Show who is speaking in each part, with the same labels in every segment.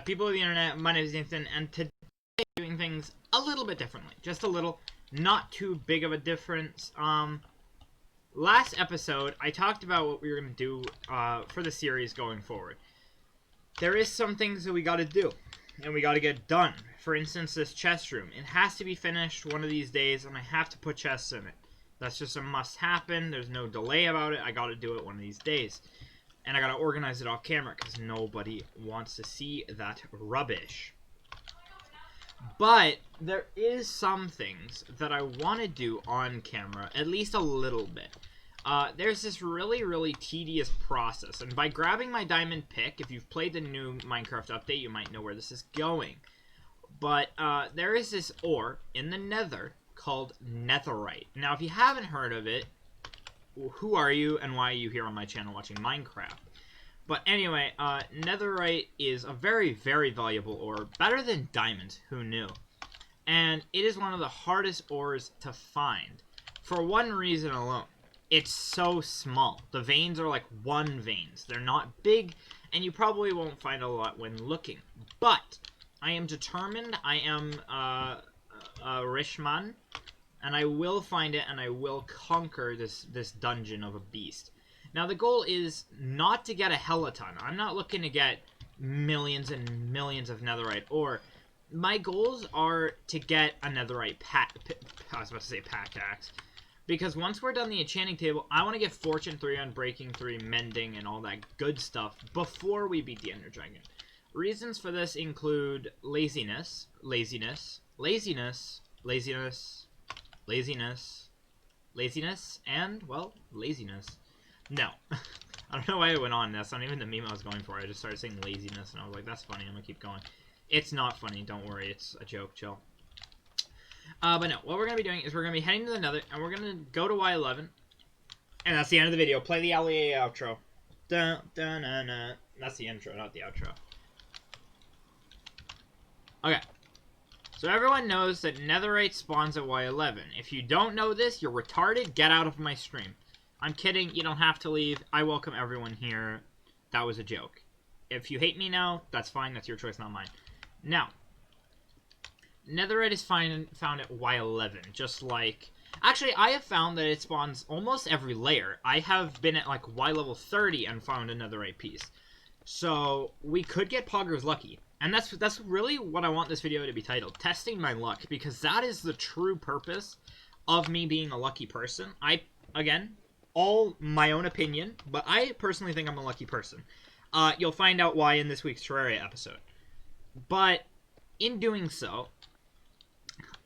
Speaker 1: People of the internet, my name is Nathan, and today I'm doing things a little bit differently. Just a little, not too big of a difference. Last episode, I talked about what we were going to do for the series going forward. There is some things that we got to do, and we got to get done. For instance, this chest room. It has to be finished one of these days, and I have to put chests in it. That's just a must happen. There's no delay about it. I got to do it one of these days. And I gotta organize it off camera because nobody wants to see that rubbish. But there is some things that I want to do on camera, at least a little bit. There's this really tedious process. And by grabbing my diamond pick, if you've played the new Minecraft update, you might know where this is going. But there is this ore in the nether called netherite. Now, if you haven't heard of it, who are you and why are you here on my channel watching Minecraft? But anyway, netherite is a very valuable ore, better than diamonds, who knew? And it is one of the hardest ores to find, for one reason alone. It's so small. The veins are like 1 veins. They're not big, and you probably won't find a lot when looking. But I am determined. I am a rich man. And I will find it, and I will conquer this dungeon of a beast. Now, the goal is not to get a helaton. I'm not looking to get millions and millions of netherite ore. My goals are to get a netherite I was about to say pickaxe. Because once we're done the enchanting table, I want to get Fortune 3 on Breaking 3, Mending, and all that good stuff before we beat the Ender Dragon. Reasons for this include laziness, and, well, laziness. No. I don't know why I went on. That's not even the meme I was going for. I just started saying laziness, and I was like, that's funny. I'm gonna keep going. It's not funny. Don't worry. It's a joke. Chill. But no. What we're gonna be doing is we're gonna be heading to the nether, and we're gonna go to Y11. And that's the end of the video. Play the LEA outro. Dun, dun, dun, dun. That's the intro, not the outro. Okay. So everyone knows that netherite spawns at Y11. If you don't know this, you're retarded. Get out of my stream. I'm kidding. You don't have to leave. I welcome everyone here. That was a joke. If you hate me now, that's fine. That's your choice, not mine. Now, netherite is found at Y11. Just like... Actually, I have found that it spawns almost every layer. I have been at like Y level 30 and found a netherite piece. So, we could get Poggers lucky. And that's really what I want this video to be titled, Testing My Luck, because that is the true purpose of me being a lucky person. Again, all my own opinion, but I personally think I'm a lucky person. You'll find out why in this week's Terraria episode. But in doing so,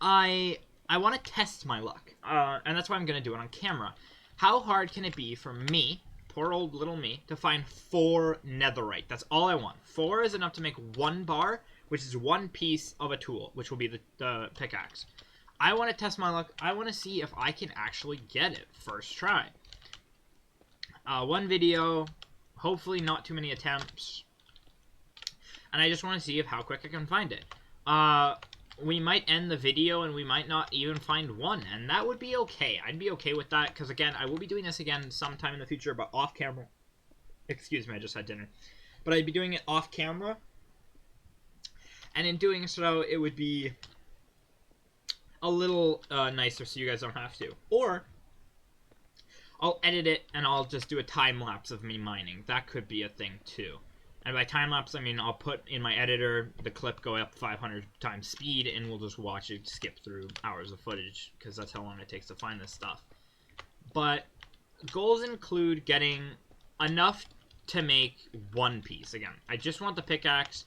Speaker 1: I want to test my luck, and that's why I'm going to do it on camera. How hard can it be for me, poor old little me, to find 4 netherite? That's all I want. 4 is enough to make 1 bar, which is 1 piece of a tool, which will be the pickaxe. I want to test my luck. I want to see if I can actually get it first try. 1 video, hopefully not too many attempts. And I just want to see how quick I can find it. We might end the video and we might not even find 1, and that would be okay. I'd be okay with that, because again, I will be doing this again sometime in the future, but off camera. Excuse me, I just had dinner. But I'd be doing it off camera, and in doing so, it would be a little nicer so you guys don't have to. Or, I'll edit it and I'll just do a time-lapse of me mining. That could be a thing too. And by time-lapse, I mean I'll put in my editor the clip go up 500 times speed, and we'll just watch it skip through hours of footage, because that's how long it takes to find this stuff. But goals include getting enough to make 1 piece. Again, I just want the pickaxe.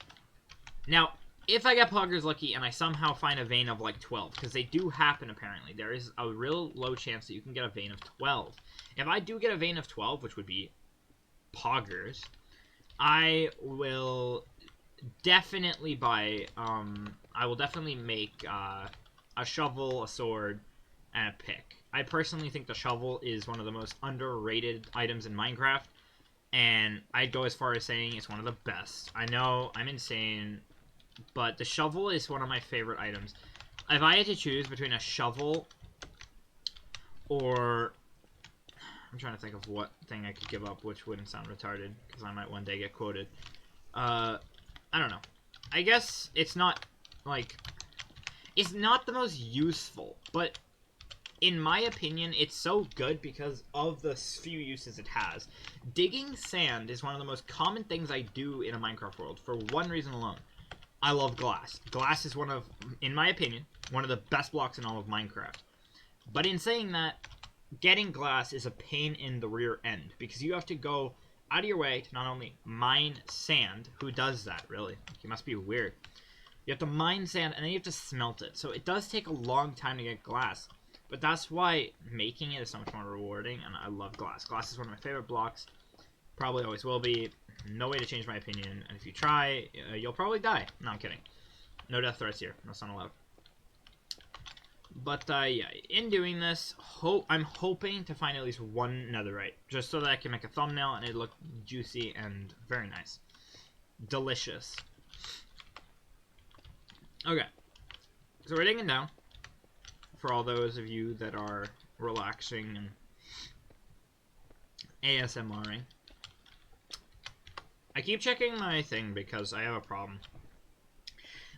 Speaker 1: Now, if I get Poggers lucky and I somehow find a vein of like 12, because they do happen apparently, there is a real low chance that you can get a vein of 12. If I do get a vein of 12, which would be Poggers, I will definitely buy, I will definitely make a shovel, a sword, and a pick. I personally think the shovel is one of the most underrated items in Minecraft, and I'd go as far as saying it's one of the best. I know I'm insane, but the shovel is one of my favorite items. If I had to choose between a shovel or... I'm trying to think of what thing I could give up which wouldn't sound retarded, because I might one day get quoted. I don't know. I guess it's not, like, it's not the most useful, but in my opinion, it's so good because of the few uses it has. Digging sand is one of the most common things I do in a Minecraft world for one reason alone. I love glass. Glass is one of, in my opinion, one of the best blocks in all of Minecraft. But in saying that, getting glass is a pain in the rear end because you have to go out of your way to not only mine sand. Who does that, really? You must be weird. You have to mine sand and then you have to smelt it. So it does take a long time to get glass. But that's why making it is so much more rewarding, and I love glass. Glass is one of my favorite blocks. Probably always will be. No way to change my opinion. And if you try, you'll probably die. No, I'm kidding. No death threats here. That's not allowed. But, yeah, in doing this, I'm hoping to find at least one netherite. Just so that I can make a thumbnail and it look juicy and very nice. Delicious. Okay. So we're digging down. For all those of you that are relaxing and ASMRing. I keep checking my thing because I have a problem.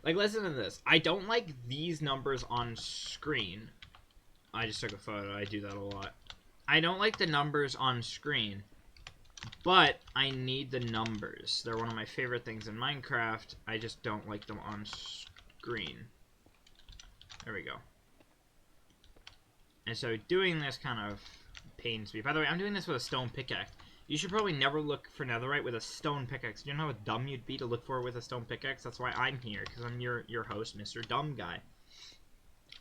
Speaker 1: Like, listen to this. I don't like these numbers on screen. I just took a photo. I do that a lot. I don't like the numbers on screen, but I need the numbers. They're one of my favorite things in Minecraft. I just don't like them on screen. There we go. And so doing this kind of pains me. By the way, I'm doing this with a stone pickaxe. You should probably never look for netherite with a stone pickaxe. Do you know how dumb you'd be to look for it with a stone pickaxe? That's why I'm here, because I'm your host, Mr. Dumb Guy.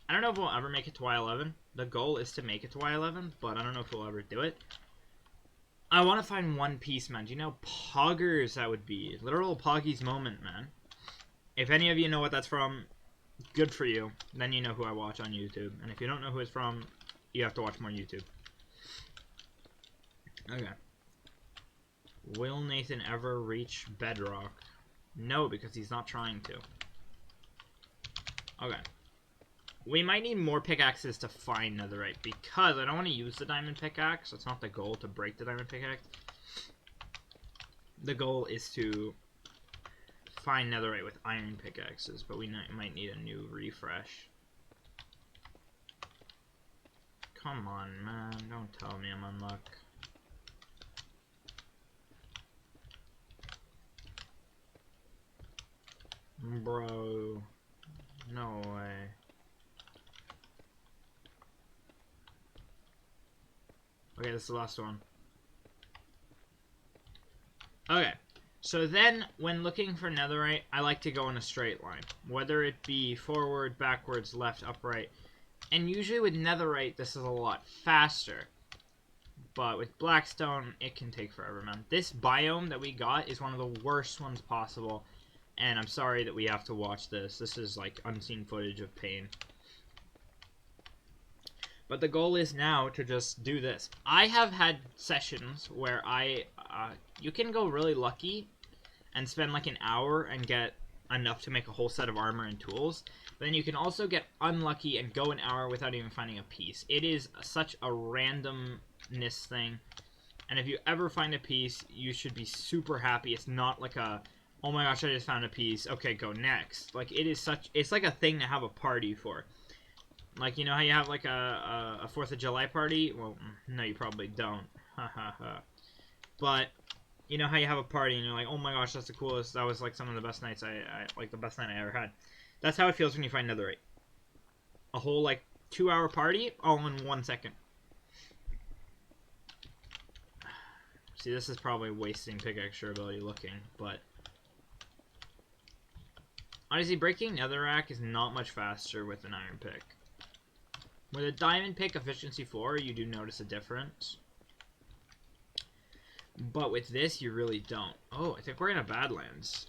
Speaker 1: I don't know if we'll ever make it to Y11. The goal is to make it to Y11, but I don't know if we'll ever do it. I want to find one piece, man. Do you know how poggers that would be? Literal Poggy's moment, man. If any of you know what that's from, good for you. Then you know who I watch on YouTube. And if you don't know who it's from, you have to watch more YouTube. Okay. Will Nathan ever reach bedrock? No, because he's not trying to. Okay. We might need more pickaxes to find netherite, because I don't want to use the diamond pickaxe. It's not the goal to break the diamond pickaxe. The goal is to find netherite with iron pickaxes, but we might need a new refresh. Come on, man. Don't tell me I'm on luck. Bro. No way. Okay, this is the last one. Okay. So then, when looking for netherite, I like to go in a straight line. Whether it be forward, backwards, left, upright. And usually with netherite, this is a lot faster. But with blackstone, it can take forever, man. This biome that we got is one of the worst ones possible. And I'm sorry that we have to watch this. This is like unseen footage of pain. But the goal is now to just do this. I have had sessions where you can go really lucky and spend like an hour and get enough to make a whole set of armor and tools. But then you can also get unlucky and go an hour without even finding a piece. It is such a randomness thing. And if you ever find a piece, you should be super happy. It's not like a, oh my gosh, I just found a piece. Okay, go next. Like, it is such, it's like a thing to have a party for. Like, you know how you have like a 4th of July party? Well, no, you probably don't. Ha ha ha. But, you know how you have a party and you're like, oh my gosh, that's the coolest. That was like some of the best nights like the best night I ever had. That's how it feels when you find netherite. A whole like 2-hour party all in 1 second. See, this is probably wasting pickaxe durability looking, but honestly, breaking netherrack is not much faster with an iron pick. With a diamond pick efficiency 4, you do notice a difference. But with this, you really don't. Oh, I think we're in a Badlands.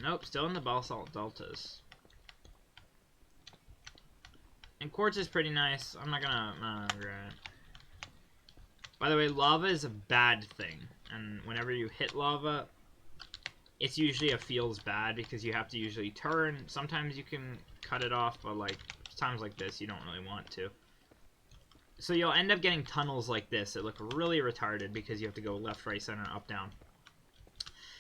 Speaker 1: Nope, still in the basalt deltas. And quartz is pretty nice. I'm not gonna regret it. By the way, lava is a bad thing. And whenever you hit lava, it's usually feels bad because you have to usually turn. Sometimes you can cut it off, but like times like this, you don't really want to. So you'll end up getting tunnels like this that look really retarded because you have to go left, right, center, up, down.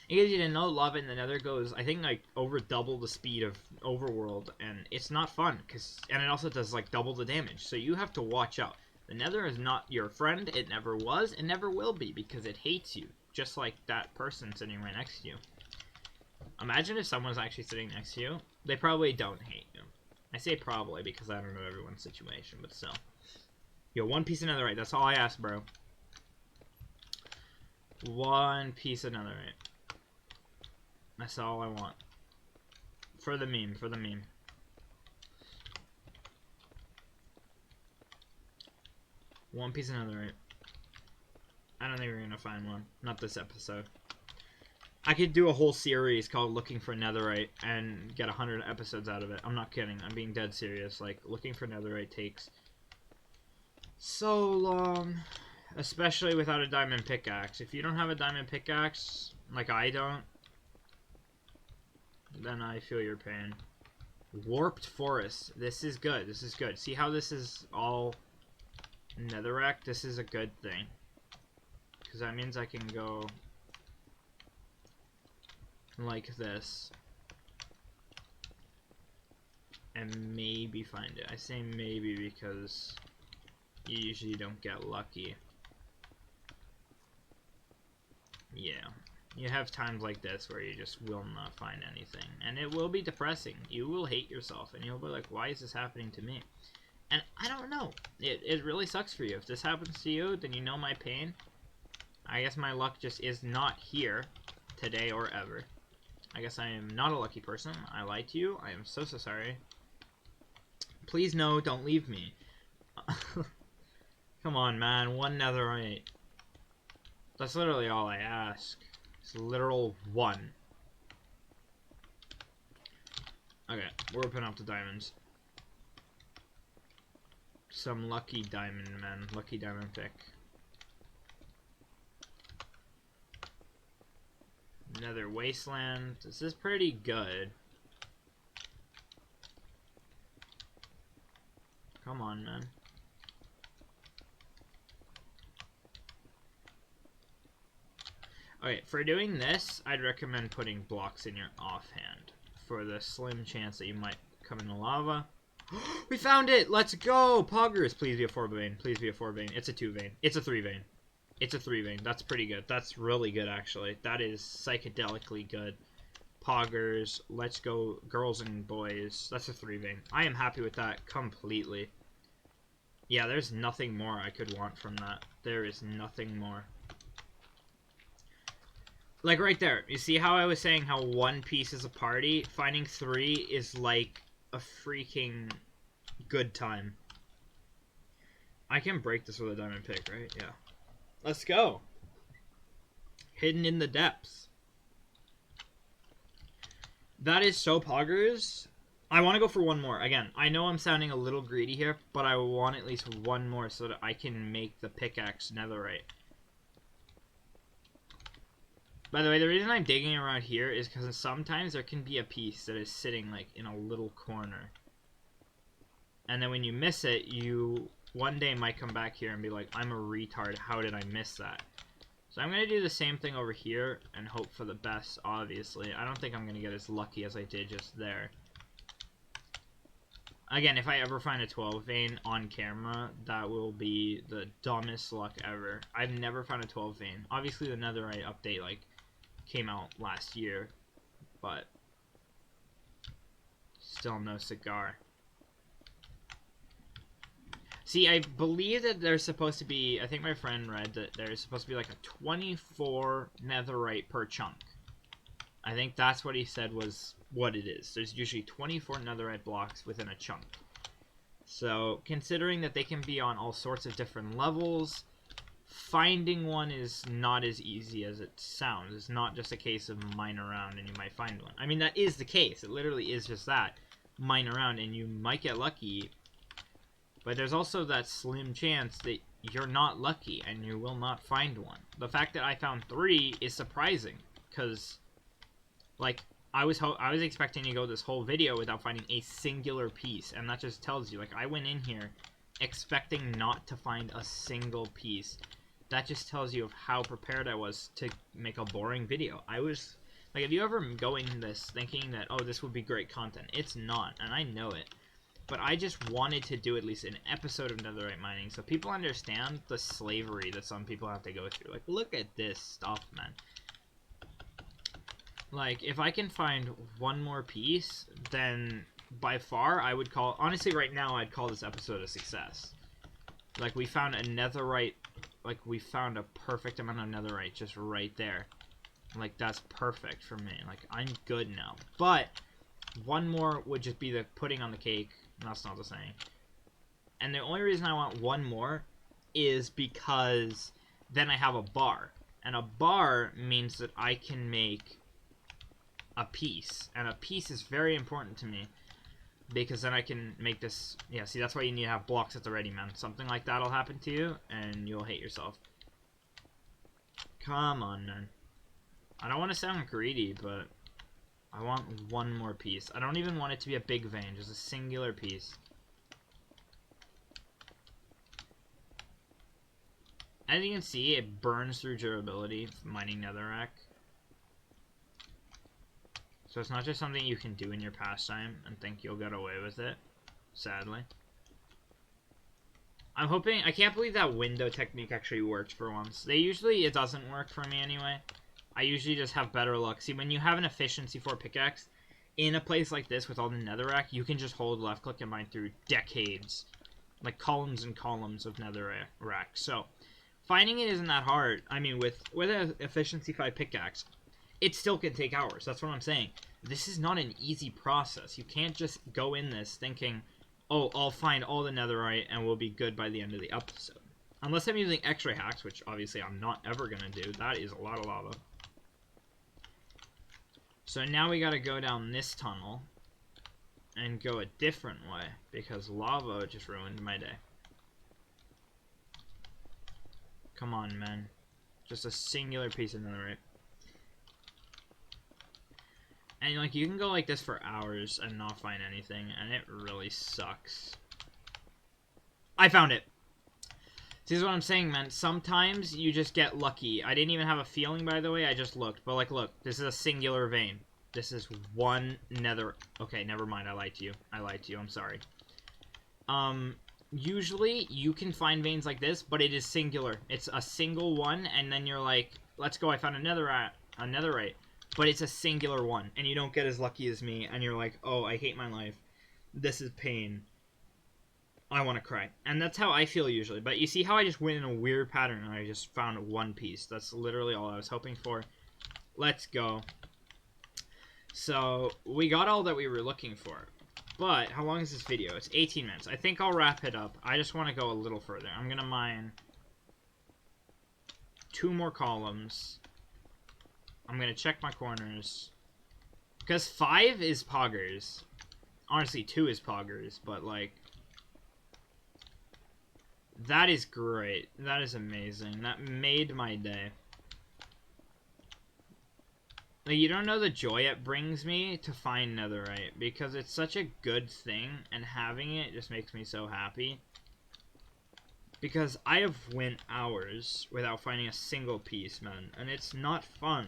Speaker 1: In case you didn't know, lava in the nether goes, I think, like, over double the speed of overworld, and it's not fun, and it also does, like, double the damage, so you have to watch out. The nether is not your friend, it never was, and never will be, because it hates you, just like that person sitting right next to you. Imagine if someone's actually sitting next to you. They probably don't hate you. I say probably, because I don't know everyone's situation, but still. Yo, one piece of netherite, that's all I ask, bro. One piece of netherite. That's all I want. For the meme, for the meme. One piece of netherite. I don't think we're gonna find one. Not this episode. I could do a whole series called Looking for Netherite and get 100 episodes out of it. I'm not kidding. I'm being dead serious. Like, looking for netherite takes so long. Especially without a diamond pickaxe. If you don't have a diamond pickaxe, like I don't, then I feel your pain. Warped forest. This is good. This is good. See how this is all netherrack? This is a good thing. Because that means I can go like this. And maybe find it. I say maybe because you usually don't get lucky. Yeah. You have times like this where you just will not find anything. And it will be depressing. You will hate yourself. And you'll be like, why is this happening to me? And I don't know. It really sucks for you. If this happens to you, then you know my pain. I guess my luck just is not here today or ever. I guess I am not a lucky person. I lied to you. I am so sorry. Please no, don't leave me. Come on, man. One netherite. That's literally all I ask. It's literal one. Okay, we're opening up the diamonds. Some lucky diamond, man. Lucky diamond pick. Nether wasteland. This is pretty good. Come on, man. Okay, for doing this, I'd recommend putting blocks in your offhand for the slim chance that you might come in the lava. We found it! Let's go! Poggers! Please be a 4 vein. Please be a 4 vein. It's a 2 vein. It's a 3 vein. It's a 3 vein. That's pretty good. That's really good, actually. That is psychedelically good. Poggers. Let's go, girls and boys. That's a 3 vein. I am happy with that completely. Yeah, there's nothing more I could want from that. There is nothing more. Like right there. You see how I was saying how one piece is a party? Finding 3 is like a freaking good time. I can break this with a diamond pick, right? Yeah. Let's go. Hidden in the depths. That is so poggers. I want to go for one more. Again, I know I'm sounding a little greedy here, but I want at least one more so that I can make the pickaxe netherite. By the way, the reason I'm digging around here is because sometimes there can be a piece that is sitting like in a little corner. And then when you miss it, you one day might come back here and be like, I'm a retard, how did I miss that? So I'm going to do the same thing over here and hope for the best, obviously. I don't think I'm going to get as lucky as I did just there. Again, if I ever find a 12 vein on camera, that will be the dumbest luck ever. I've never found a 12 vein. Obviously the netherite update like came out last year, but still no cigar. See, I believe that there's supposed to be, I think my friend read that there's supposed to be like a 24 netherite per chunk. I think that's what he said was what it is. There's usually 24 netherite blocks within a chunk. So, considering that they can be on all sorts of different levels, finding one is not as easy as it sounds. It's not just a case of mine around and you might find one. I mean, that is the case. It literally is just that. Mine around and you might get lucky. But there's also that slim chance that you're not lucky and you will not find one. The fact that I found 3 is surprising. Because, like, I was expecting to go this whole video without finding a singular piece. And that just tells you, like, I went in here expecting not to find a single piece. That just tells you of how prepared I was to make a boring video. I was Like, if you ever go in this thinking that, oh, this would be great content, it's not, and I know it. But I just wanted to do at least an episode of netherite mining so people understand the slavery that some people have to go through. Like, look at this stuff, man. Like, if I can find one more piece, then by far I would call... Honestly, right now, I'd call this episode a success. Like, we found a netherite... Like, we found a perfect amount of netherite just right there. Like, that's perfect for me. Like, I'm good now. But one more would just be the putting on the cake. That's not the saying. And the only reason I want one more is because then I have a bar. And a bar means that I can make a piece. And a piece is very important to me. Because then I can make this... Yeah, see, that's why you need to have blocks at the ready, man. Something like that will happen to you, and you'll hate yourself. Come on, man. I don't want to sound greedy, but... I want one more piece. I don't even want it to be a big vein, just a singular piece. As you can see, it burns through durability, mining netherrack. So it's not just something you can do in your pastime and think you'll get away with it, sadly. I'm hoping... I can't believe that window technique actually worked for once. It doesn't work for me anyway. I usually just have better luck. See, when you have an efficiency 4 pickaxe, in a place like this with all the netherrack, you can just hold left click and mine through decades. Like columns and columns of netherrack. So, finding it isn't that hard. I mean, with an efficiency 5 pickaxe, it still can take hours. That's what I'm saying. This is not an easy process. You can't just go in this thinking, oh, I'll find all the netherite and we'll be good by the end of the episode. Unless I'm using x-ray hacks, which obviously I'm not ever going to do. That is a lot of lava. So now we gotta go down this tunnel and go a different way because lava just ruined my day. Come on, man. Just a singular piece of netherite. And like you can go like this for hours and not find anything, and it really sucks. I found it. See, this is what I'm saying, man. Sometimes you just get lucky. I didn't even have a feeling, by the way. I just looked. But, like, look. This is a singular vein. This is one nether... Okay, never mind. I lied to you. I'm sorry. Usually, you can find veins like this, but it is singular. It's a single one, and then you're like, let's go. I found a netherite. But it's a singular one, and you don't get as lucky as me, and you're like, oh, I hate my life. This is pain. I want to cry. And that's how I feel usually. But you see how I just went in a weird pattern and I just found one piece. That's literally all I was hoping for. Let's go. So, we got all that we were looking for. But, how long is this video? It's 18 minutes. I think I'll wrap it up. I just want to go a little further. I'm going to mine 2 more columns. I'm going to check my corners. Because 5 is poggers. Honestly, 2 is poggers. But, like... That is great. That is amazing. That made my day. Like, you don't know the joy it brings me to find netherite, because it's such a good thing, and having it just makes me so happy. Because I have went hours without finding a single piece, man, and it's not fun.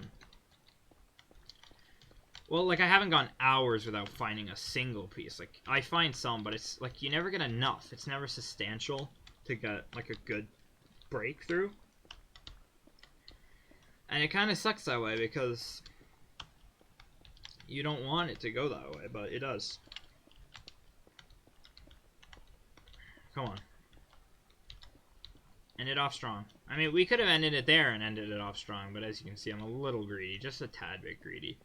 Speaker 1: Well, like, I haven't gone hours without finding a single piece. Like, I find some, but it's, like, you never get enough. It's never substantial to get, like, a good breakthrough. And it kind of sucks that way, because you don't want it to go that way, but it does. Come on. End it off strong. I mean, we could have ended it there and ended it off strong, but as you can see, I'm a little greedy. Just a tad bit greedy.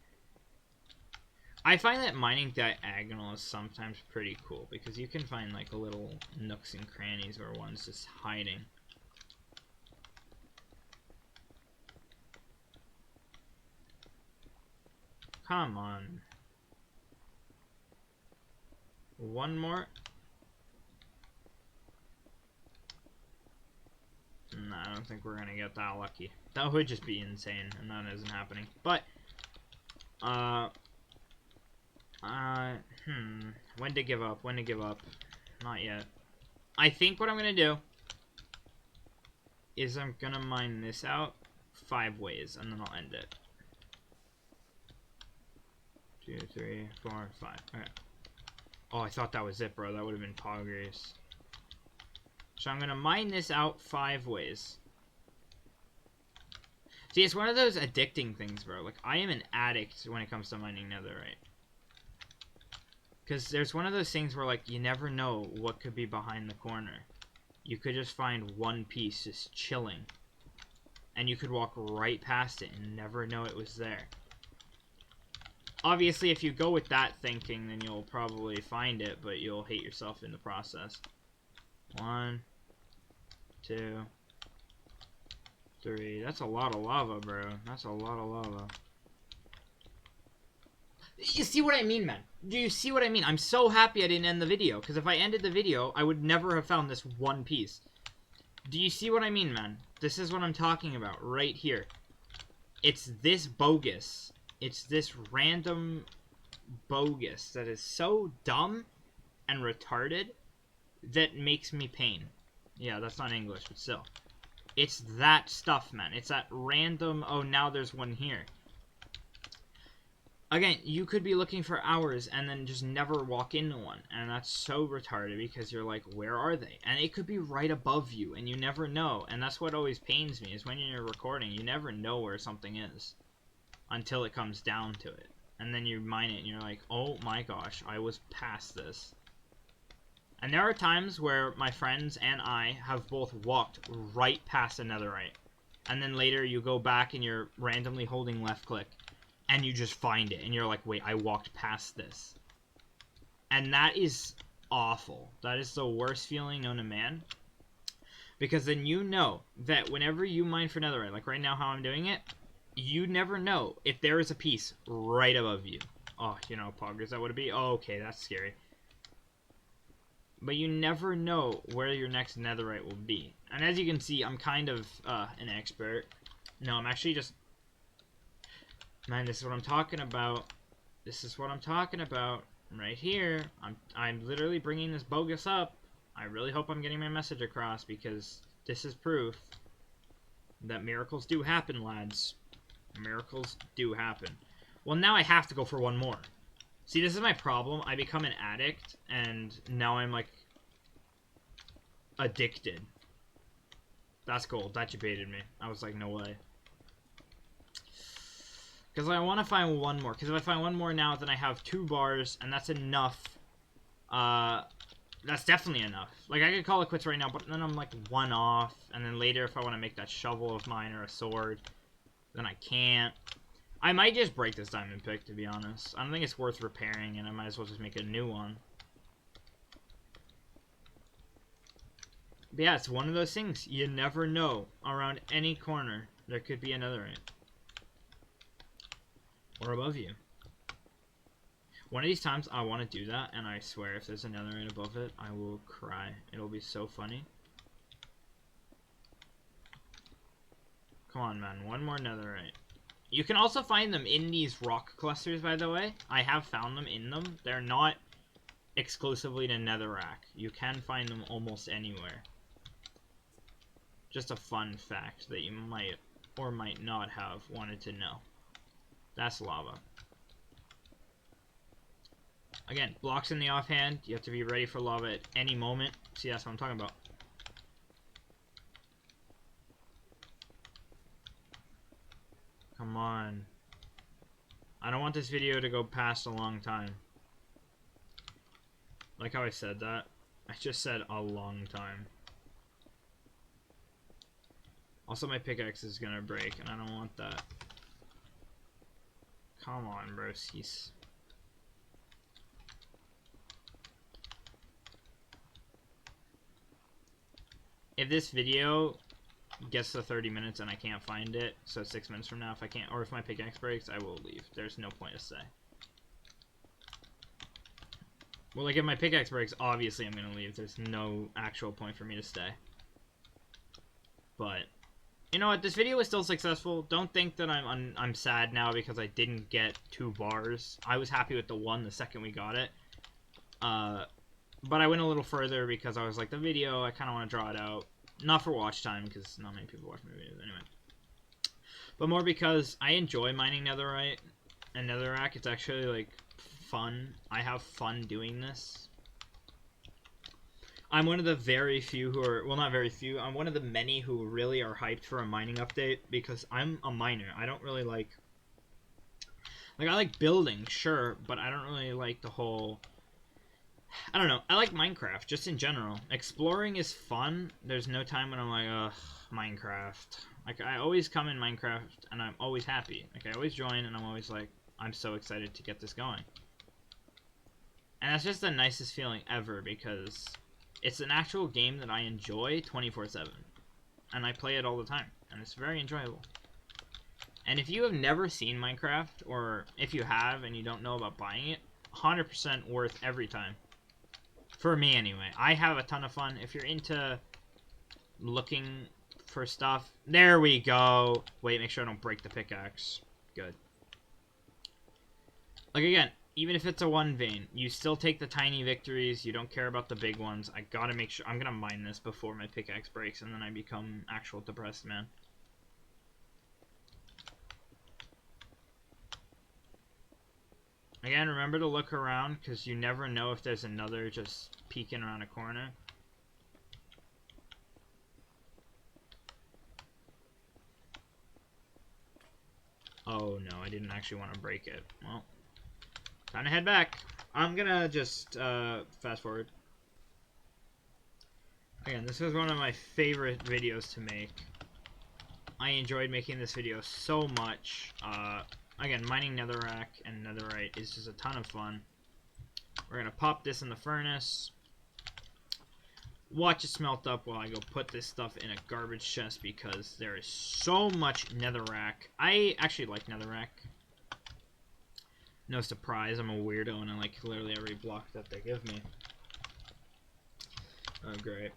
Speaker 1: I find that mining diagonal is sometimes pretty cool, because you can find, like, little nooks and crannies where one's just hiding. Come on. One more. No, I don't think we're gonna get that lucky. That would just be insane, and that isn't happening. But, when to give up? When to give up? Not yet. I think what I'm gonna do is I'm gonna mine this out 5 ways, and then I'll end it. 2, 3, 4, 5. Alright. Oh, I thought that was it, bro. That would have been poggers. So I'm going to mine this out 5 ways. See, it's one of those addicting things, bro. Like, I am an addict when it comes to mining netherite. Because there's one of those things where, like, you never know what could be behind the corner. You could just find one piece just chilling. And you could walk right past it and never know it was there. Obviously, if you go with that thinking, then you'll probably find it, but you'll hate yourself in the process. 1, 2, 3. That's a lot of lava, bro. That's a lot of lava. You see what I mean, man? Do you see what I mean? I'm so happy I didn't end the video, because if I ended the video, I would never have found this one piece. Do you see what I mean, man? This is what I'm talking about right here. It's this bogus. It's this random bogus that is so dumb and retarded that makes me pain. Yeah, that's not English, but still. It's that stuff, man. It's that random, oh, now there's one here. Again, you could be looking for hours and then just never walk into one. And that's so retarded because you're like, where are they? And it could be right above you and you never know. And that's what always pains me is when you're recording, you never know where something is until it comes down to it. And then you mine it and you're like, oh my gosh, I was past this. And there are times where my friends and I have both walked right past a netherite. And then later you go back and you're randomly holding left click. And you just find it. And you're like, wait, I walked past this. And that is awful. That is the worst feeling known to man. Because then you know that whenever you mine for netherite, like right now how I'm doing it, you never know if there is a piece right above you. Oh, you know, poggers, that would be? Oh, okay, that's scary. But you never know where your next netherite will be. And as you can see, I'm kind of an expert. No, I'm actually just... Man, this is what I'm talking about. This is what I'm talking about. Right here. I'm literally bringing this bogus up. I really hope I'm getting my message across because this is proof that miracles do happen, lads. Miracles do happen. Well, now I have to go for one more. See, this is my problem. I become an addict, and now I'm, like, addicted. That's cool. That you baited me. I was like, no way. Because I want to find one more. Because if I find one more now, then I have 2 bars, and that's enough. That's definitely enough. Like, I could call it quits right now, but then I'm, like, 1 off. And then later, if I want to make that shovel of mine or a sword, then I can't. I might just break this diamond pick, to be honest. I don't think it's worth repairing, and I might as well just make a new one. But yeah, it's one of those things. You never know. Around any corner, there could be another netherite. Or above you. One of these times, I want to do that, and I swear if there's another netherite above it, I will cry. It'll be so funny. Come on, man. One more netherite. You can also find them in these rock clusters, by the way. I have found them in them. They're not exclusively to netherrack. You can find them almost anywhere. Just a fun fact that you might or might not have wanted to know. That's lava. Again, blocks in the offhand. You have to be ready for lava at any moment. See, that's what I'm talking about. Come on. I don't want this video to go past a long time. Like how I said that. I just said a long time. Also, my pickaxe is gonna break, and I don't want that. Come on, broskies. If this video gets to 30 minutes and I can't find it, so 6 minutes from now, if I can't, or if my pickaxe breaks, I will leave. There's no point to stay. Well, like, if my pickaxe breaks, obviously I'm gonna leave. There's no actual point for me to stay. But, you know what? This video was still successful. Don't think that I'm sad now because I didn't get 2 bars. I was happy with the 1 the second we got it. But I went a little further because I was like, the video, I kind of want to draw it out. Not for watch time, because not many people watch my videos anyway. But more because I enjoy mining netherite. and netherrack. It's actually like fun. I have fun doing this. I'm one of the very few who are, well, not very few, I'm one of the many who really are hyped for a mining update, because I'm a miner. I don't really like I like building, sure, but I don't really like the whole, I don't know, I like Minecraft, just in general. Exploring is fun. There's no time when I'm like, ugh, Minecraft. Like, I always come in Minecraft, and I'm always happy. Like, I always join, and I'm always like, I'm so excited to get this going. And that's just the nicest feeling ever, because it's an actual game that I enjoy 24/7. And I play it all the time, and it's very enjoyable. And if you have never seen Minecraft, or if you have and you don't know about buying it, 100% worth every time. For me, anyway. I have a ton of fun. If you're into looking for stuff... There we go! Wait, make sure I don't break the pickaxe. Good. Like, again, even if it's a one vein, you still take the tiny victories. You don't care about the big ones. I gotta make sure... I'm gonna mine this before my pickaxe breaks, and then I become actual depressed man. Again, remember to look around, because you never know if there's another just peeking around a corner. Oh no, I didn't actually want to break it. Well, time to head back. I'm gonna just fast forward. Again, this was one of my favorite videos to make. I enjoyed making this video so much. Again, mining netherrack and netherite is just a ton of fun. We're gonna pop this in the furnace. Watch it smelt up while I go put this stuff in a garbage chest, because there is so much netherrack. I actually like netherrack. No surprise, I'm a weirdo and I like literally every block that they give me. Oh, great.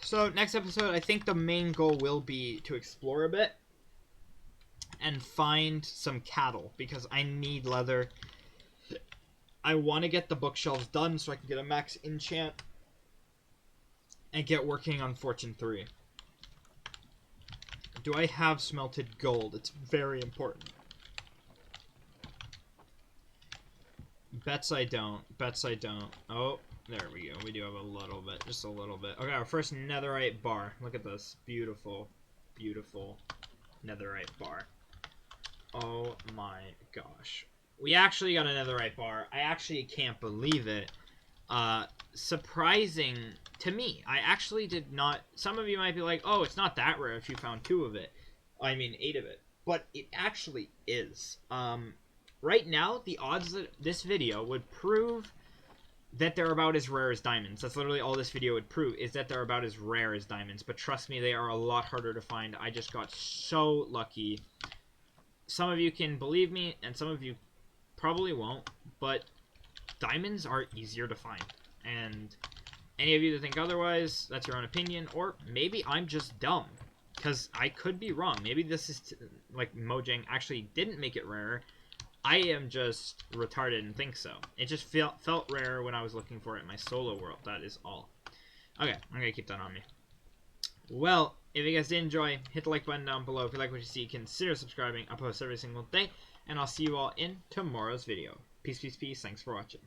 Speaker 1: So, next episode, I think the main goal will be to explore a bit and find some cattle, because I need leather. I want to get the bookshelves done so I can get a max enchant and get working on Fortune 3. Do I have smelted gold? It's very important. Bets I don't. Bets I don't. Oh, there we go. We do have a little bit. Just a little bit. Okay, our first netherite bar. Look at this. Beautiful, beautiful netherite bar. Oh my gosh. We actually got a netherite bar. I actually can't believe it. Surprising to me. I actually did not... Some of you might be like, oh, it's not that rare if you found 2 of it. I mean, 8 of it. But it actually is. Right now, the odds that this video would prove that they're about as rare as diamonds. That's literally all this video would prove, is that they're about as rare as diamonds. But trust me, they are a lot harder to find. I just got so lucky. Some of you can believe me, and some of you probably won't, but diamonds are easier to find. And any of you that think otherwise, that's your own opinion, or maybe I'm just dumb, because I could be wrong. Maybe this is, like, Mojang actually didn't make it rarer. I am just retarded and think so. It just felt rare when I was looking for it in my solo world, that is all. Okay, I'm gonna keep that on me. Well, if you guys did enjoy, hit the like button down below. If you like what you see, consider subscribing. I post every single day, and I'll see you all in tomorrow's video. Peace, peace, peace. Thanks for watching.